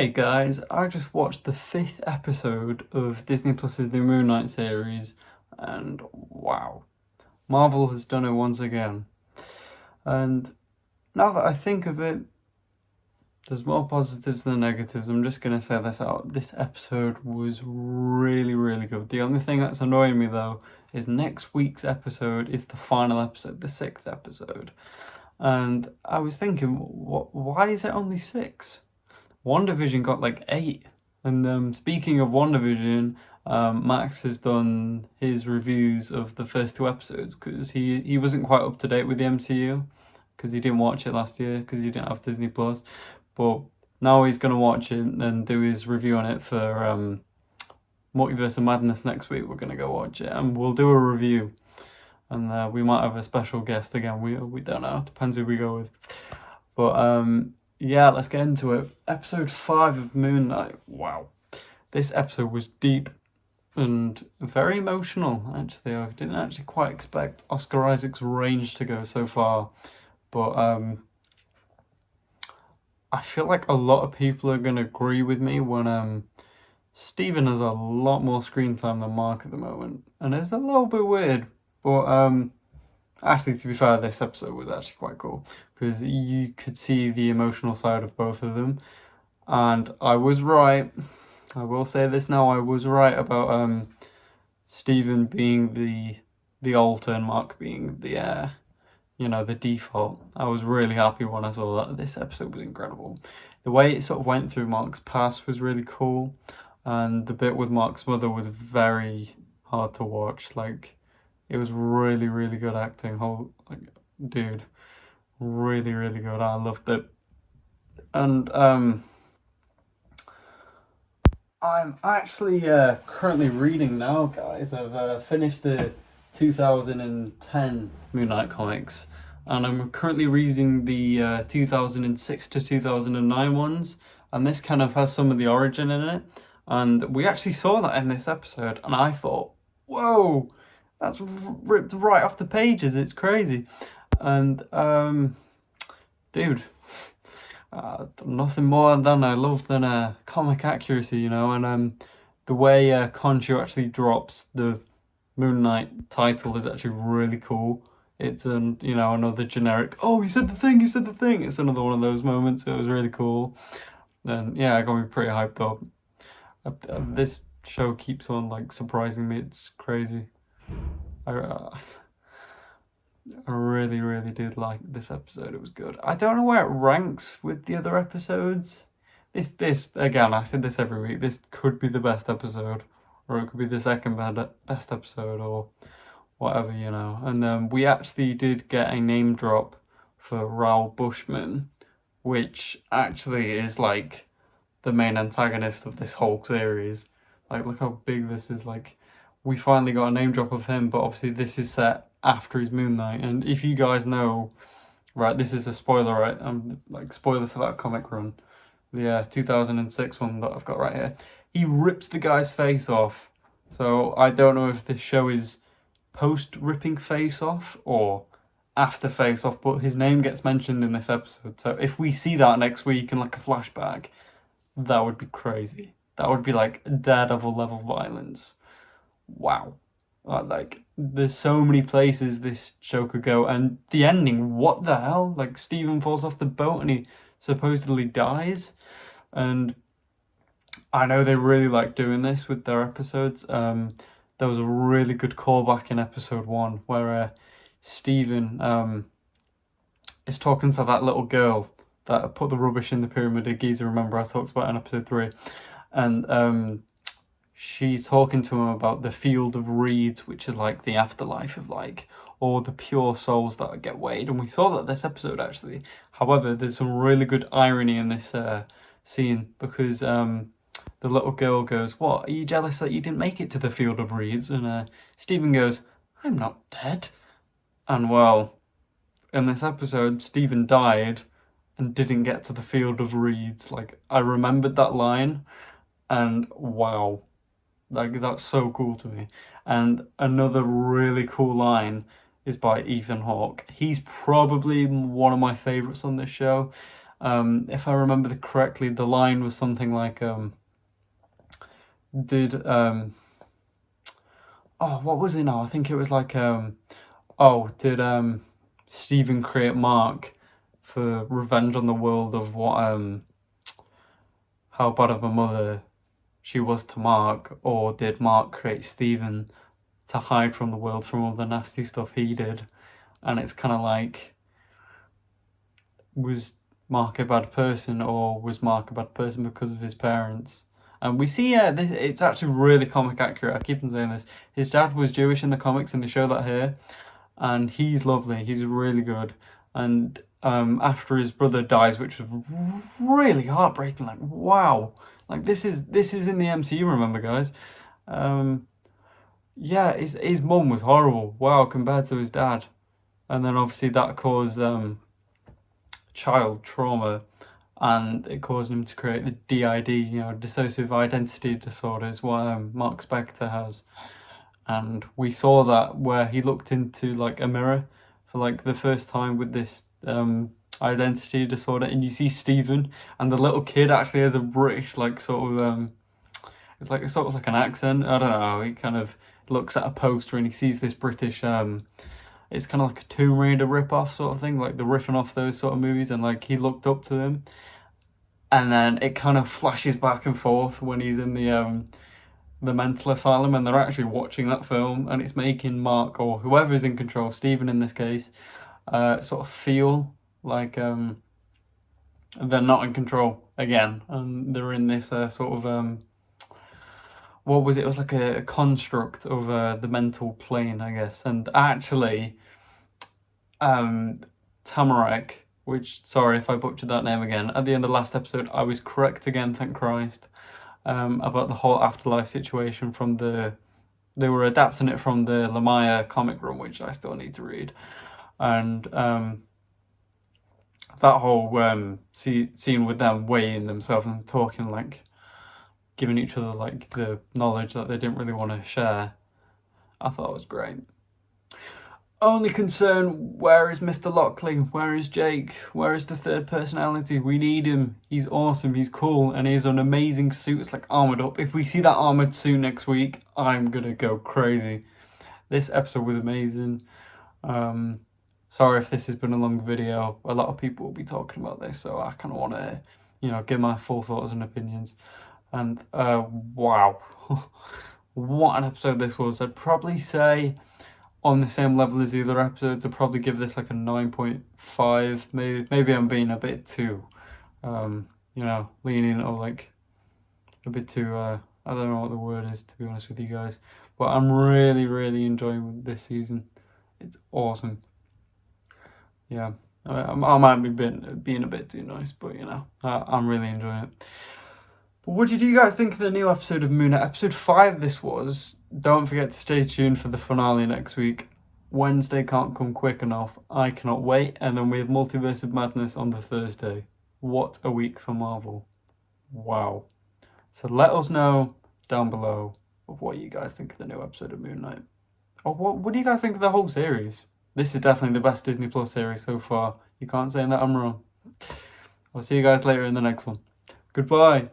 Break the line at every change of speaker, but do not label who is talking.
Hey guys, I just watched the 5th episode of Disney Plus's The Moon Knight series, and wow, Marvel has done it once again. And now that I think of it, there's more positives than negatives. I'm just gonna say this out. This episode was really, really good. The only thing that's annoying me though is next week's episode is the final episode, the 6th episode. And I was thinking, why is it only 6? WandaVision got like 8. And speaking of WandaVision, Max has done his reviews of the first 2 episodes because he wasn't quite up to date with the MCU because he didn't watch it last year because he didn't have Disney Plus. But now he's going to watch it and do his review on it for Multiverse of Madness next week. We're going to go watch it and we'll do a review. And we might have a special guest again. We don't know. Depends who we go with. But yeah, let's get into it. Episode 5 of Moon Knight. Wow. This episode was deep and very emotional, actually. I didn't actually quite expect Oscar Isaac's range to go so far. But I feel like a lot of people are going to agree with me when Steven has a lot more screen time than Mark at the moment. And it's a little bit weird. But actually, to be fair, this episode was actually quite cool because you could see the emotional side of both of them. And I was right. I will say this now, I was right about Steven being the alter and Mark being the the default. I was really happy when I saw that. This episode was incredible. The way it sort of went through Mark's past was really cool, and the bit with Mark's mother was very hard to watch. Like, it was really, really good acting. Dude, really, really good. I loved it. And I'm actually currently reading now, guys. I've finished the 2010 Moon Knight comics, and I'm currently reading the 2006 to 2009 ones, and this kind of has some of the origin in it. And we actually saw that in this episode, and I thought, whoa, that's ripped right off the pages. It's crazy. And dude, nothing more than I love than comic accuracy, and the way Khonshu actually drops the Moon Knight title is actually really cool. It's another generic, oh, he said the thing, he said the thing. It's another one of those moments. It was really cool. And yeah, it got me pretty hyped up. This show keeps on like surprising me. It's crazy. I really, really did like this episode. It was good. I don't know where it ranks with the other episodes. This again, I said this every week. This could be the best episode, or it could be the second best episode, or whatever, And we actually did get a name drop for Raoul Bushman, which actually is like the main antagonist of this whole series. Like, look how big this is. Like, we finally got a name drop of him, but obviously this is set after his Moon Knight. And if you guys know, right, this is a spoiler, right? Like, spoiler for that comic run, the 2006 one that I've got right here. He rips the guy's face off. So I don't know if this show is post ripping face off or after face off, but his name gets mentioned in this episode. So if we see that next week in like a flashback, that would be crazy. That would be like Daredevil level violence. Wow. Like, there's so many places this show could go, and the ending, what the hell? Like, Steven falls off the boat and he supposedly dies, and I know they really like doing this with their episodes. There was a really good callback in episode 1 where Steven is talking to that little girl that put the rubbish in the pyramid of Giza. Remember, I talked about in episode 3, and she's talking to him about the field of reeds, which is like the afterlife of like all the pure souls that get weighed. And we saw that this episode actually. However, there's some really good irony in this scene because the little girl goes, "What? Are you jealous that you didn't make it to the field of reeds?" And Stephen goes, "I'm not dead." And well, in this episode, Stephen died and didn't get to the field of reeds. Like, I remembered that line, and wow. Like, that's so cool to me. And another really cool line is by Ethan Hawke. He's probably one of my favorites on this show. If I remember correctly, the line was something like, did what was it now? I think it was like, did Stephen create Mark for revenge on the world of what how bad of a mother she was to Mark, or did Mark create Stephen to hide from the world from all the nasty stuff he did? And it's kind of like, was Mark a bad person, or was Mark a bad person because of his parents? And we see, it's actually really comic accurate. I keep on saying this. His dad was Jewish in the comics, and they show that here. And he's lovely. He's really good. And after his brother dies, which was really heartbreaking. Like, wow. Like, this is in the MCU. Remember, guys? Yeah, his mum was horrible. Wow, compared to his dad. And then obviously that caused child trauma, and it caused him to create the DID, dissociative identity disorder, is what Mark Spector has. And we saw that where he looked into like a mirror for like the first time with this identity disorder, and you see Stephen, and the little kid actually has a British like sort of it's like sort of like an accent. I don't know. He kind of looks at a poster and he sees this British it's kind of like a Tomb Raider rip-off sort of thing, like the riffing off those sort of movies, and like he looked up to them, and then it kind of flashes back and forth when he's in the mental asylum, and they're actually watching that film, and it's making Mark, or whoever's in control, Stephen in this case, sort of feel like they're not in control again, and they're in this sort of what was it? It was like a construct of the mental plane, I guess. And actually, Tamarek, which, sorry if I butchered that name again, at the end of the last episode, I was correct again, thank Christ, about the whole afterlife situation from they were adapting it from the Lemire comic run, which I still need to read. And that whole scene with them weighing themselves and talking, like, giving each other like the knowledge that they didn't really want to share, I thought was great. Only concern, where is Mr. Lockley? Where is Jake? Where is the third personality? We need him. He's awesome, he's cool, and he has an amazing suit. It's like armored up. If we see that armored suit next week, I'm gonna go crazy. This episode was amazing. Sorry if this has been a long video. A lot of people will be talking about this, so I kind of want to, give my full thoughts and opinions. And wow, what an episode this was. I'd probably say on the same level as the other episodes, I'd probably give this like a 9.5. Maybe I'm being a bit too, leaning, or like a bit too, I don't know what the word is, to be honest with you guys. But I'm really, really enjoying this season. It's awesome. Yeah, I might be being a bit too nice, but I'm really enjoying it. But what did you guys think of the new episode of Moon Knight? Episode 5 this was. Don't forget to stay tuned for the finale next week. Wednesday can't come quick enough. I cannot wait. And then we have Multiverse of Madness on the Thursday. What a week for Marvel. Wow. So let us know down below of what you guys think of the new episode of Moon Knight. Or what do you guys think of the whole series? This is definitely the best Disney Plus series so far. You can't say that I'm wrong. I'll see you guys later in the next one. Goodbye.